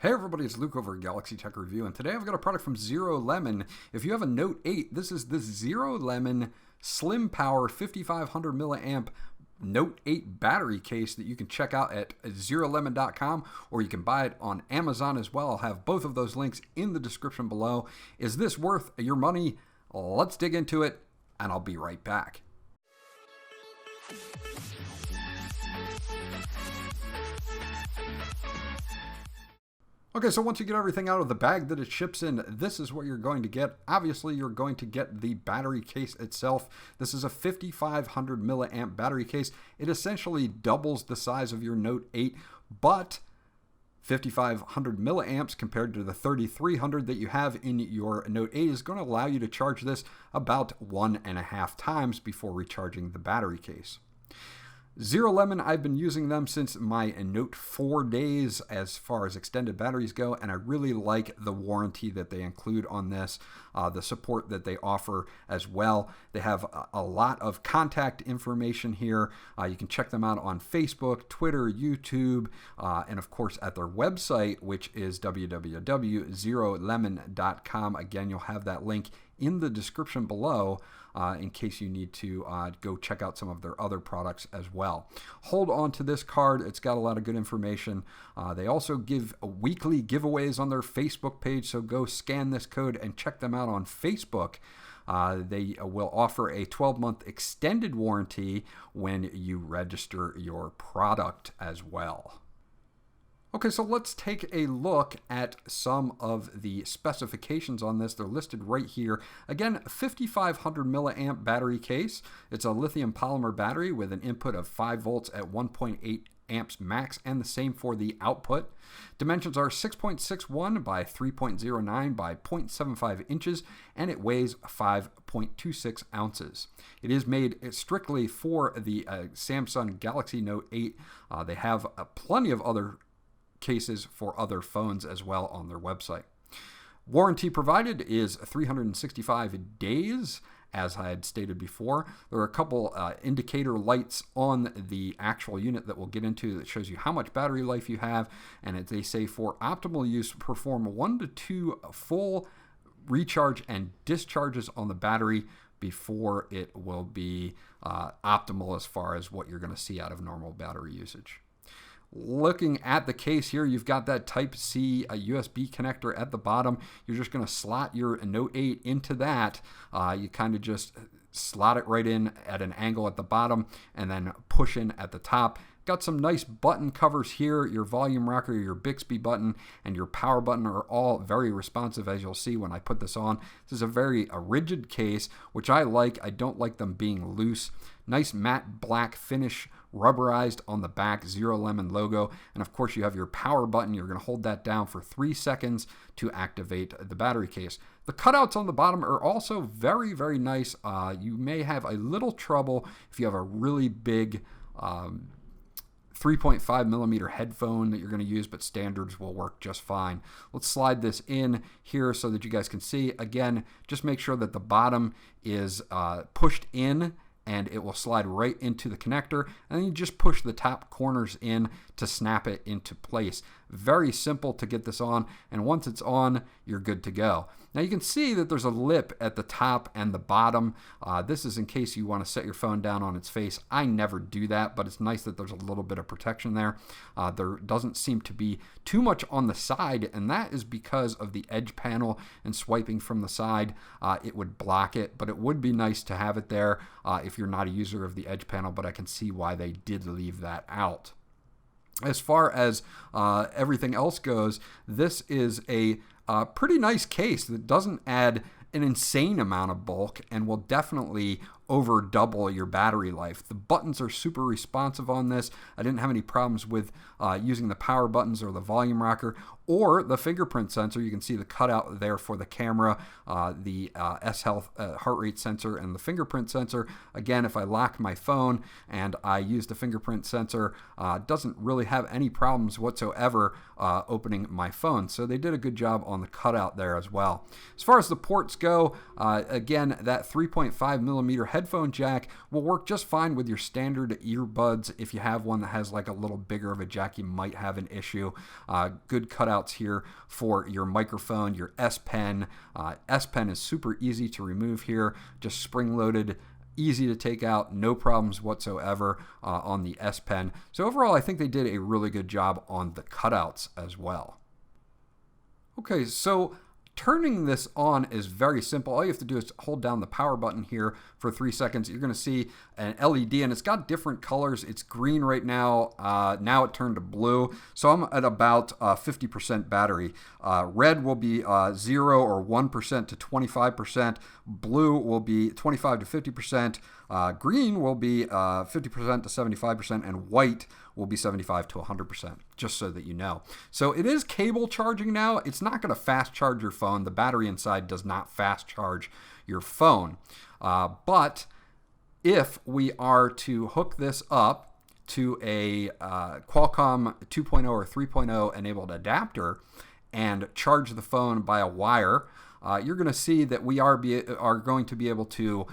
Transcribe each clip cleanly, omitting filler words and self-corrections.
Hey everybody, it's Luke over at Galaxy Tech Review, and today I've got a product from ZeroLemon. If you have a Note 8, this is the ZeroLemon Slim Power 5500 milliamp Note 8 battery case that you can check out at ZeroLemon.com, or you can buy it on Amazon as well. I'll have both of those links in the description below. Is this worth your money? Let's dig into it, and I'll be right back. Okay, so once you get everything out of the bag that it ships in, this is what you're going to get. Obviously, you're going to get the battery case itself. This is a 5500 milliamp battery case. It essentially doubles the size of your Note 8, but 5500 milliamps compared to the 3300 that you have in your Note 8 is going to allow you to charge this about 1.5 times before recharging the battery case. ZeroLemon, I've been using them since my Note 4 days as far as extended batteries go, and I really like the warranty that they include on this, the support that they offer as well. They have a lot of contact information here. You can check them out on Facebook, Twitter, YouTube, and of course at their website, which is www.zerolemon.com. Again, you'll have that link in the description below in case you need to go check out some of their other products as well. Hold on to this card. It's got a lot of good information. They also give weekly giveaways on their Facebook page, so go scan this code and check them out on Facebook. They will offer a 12-month extended warranty when you register your product as well. Okay, so let's take a look at some of the specifications on this. They're listed right here. Again, 5500 milliamp battery case. It's a lithium polymer battery with an input of 5 volts at 1.8 amps max, and the same for the output. Dimensions are 6.61 by 3.09 by 0.75 inches, and it weighs 5.26 ounces. It is made strictly for the Samsung Galaxy Note 8. They have plenty of other cases for other phones as well on their website. Warranty provided is 365 days, as I had stated before. There are a couple indicator lights on the actual unit that we'll get into that shows you how much battery life you have, and they say for optimal use, perform 1 to 2 full recharge and discharges on the battery before it will be optimal as far as what you're going to see out of normal battery usage. Looking at the case here, you've got that Type-C USB connector at the bottom. You're just going to slot your Note 8 into that. You kind of just slot it right in at an angle at the bottom and then push in at the top. Got some nice button covers here. Your volume rocker, your Bixby button, and your power button are all very responsive, as you'll see when I put this on. This is a very rigid case, which I like. I don't like them being loose. Nice matte black finish, rubberized on the back, ZeroLemon logo. And of course, you have your power button. You're going to hold that down for 3 seconds to activate the battery case. The cutouts on the bottom are also very, very nice. You may have a little trouble if you have a really big 3.5 millimeter headphone that you're going to use, but standards will work just fine. Let's slide this in here so that you guys can see. Again, just make sure that the bottom is pushed in, and it will slide right into the connector, and then you just push the top corners in to snap it into place. Very simple to get this on, and once it's on, you're good to go. Now you can see that there's a lip at the top and the bottom. This is in case you want to set your phone down on its face. I never do that, but it's nice that there's a little bit of protection there. There doesn't seem to be too much on the side, and that is because of the edge panel, and swiping from the side, it would block it, but it would be nice to have it there if you're not a user of the edge panel, but I can see why they did leave that out. As far as everything else goes, this is a pretty nice case that doesn't add an insane amount of bulk and will definitely over double your battery life. The buttons are super responsive on this. I didn't have any problems with using the power buttons or the volume rocker or the fingerprint sensor. You can see the cutout there for the camera, the S-Health heart rate sensor, and the fingerprint sensor. Again, if I lock my phone and I use the fingerprint sensor, it doesn't really have any problems whatsoever opening my phone. So they did a good job on the cutout there as well. As far as the ports go, again, that 3.5 millimeter headphone jack will work just fine with your standard earbuds. If you have one that has like a little bigger of a jack, you might have an issue. Good cutouts here for your microphone, your S Pen. S Pen is super easy to remove here, just spring-loaded, easy to take out, no problems whatsoever on the S Pen. So overall, I think they did a really good job on the cutouts as well. Okay, so turning this on is very simple. All you have to do is hold down the power button here for 3 seconds. You're going to see an LED, and it's got different colors. It's green right now. Now it turned to blue. So I'm at about 50% battery. Red will be 0 or 1% to 25%. Blue will be 25 to 50%. Green will be 50% to 75%, and white will be 75 to 100%, just so that you know. So it is cable charging now. It's not going to fast charge your phone. The battery inside does not fast charge your phone. But if we are to hook this up to a Qualcomm 2.0 or 3.0 enabled adapter and charge the phone by a wire, you're going to see that we are going to be able to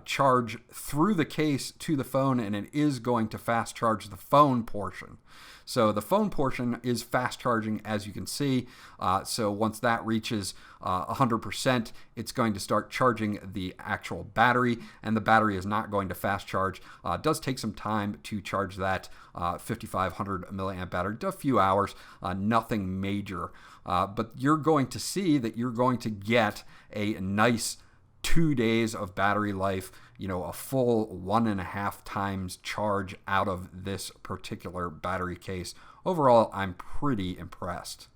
charge through the case to the phone, and it is going to fast charge the phone portion. So the phone portion is fast charging, as you can see. So once that reaches 100%, it's going to start charging the actual battery, and the battery is not going to fast charge. It does take some time to charge that 5,500 milliamp battery, a few hours, nothing major. But you're going to see that you're going to get a nice 2 days of battery life, a full 1.5 times charge out of this particular battery case. Overall, I'm pretty impressed.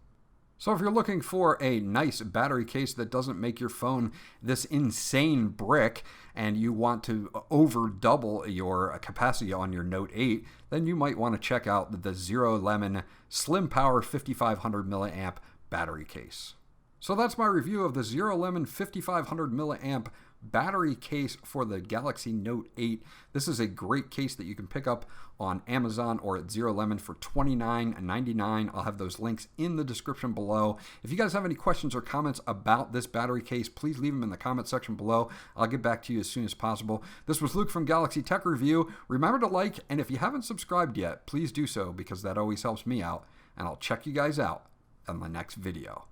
So if you're looking for a nice battery case that doesn't make your phone this insane brick, and you want to over double your capacity on your Note 8, then you might want to check out the ZeroLemon Slim Power 5500 milliamp battery case. So that's my review of the ZeroLemon 5500 milliamp battery case for the Galaxy Note 8. This is a great case that you can pick up on Amazon or at ZeroLemon for $29.99. I'll have those links in the description below. If you guys have any questions or comments about this battery case, please leave them in the comment section below. I'll get back to you as soon as possible. This was Luke from Galaxy Tech Review. Remember to like, and if you haven't subscribed yet, please do so, because that always helps me out, and I'll check you guys out on the next video.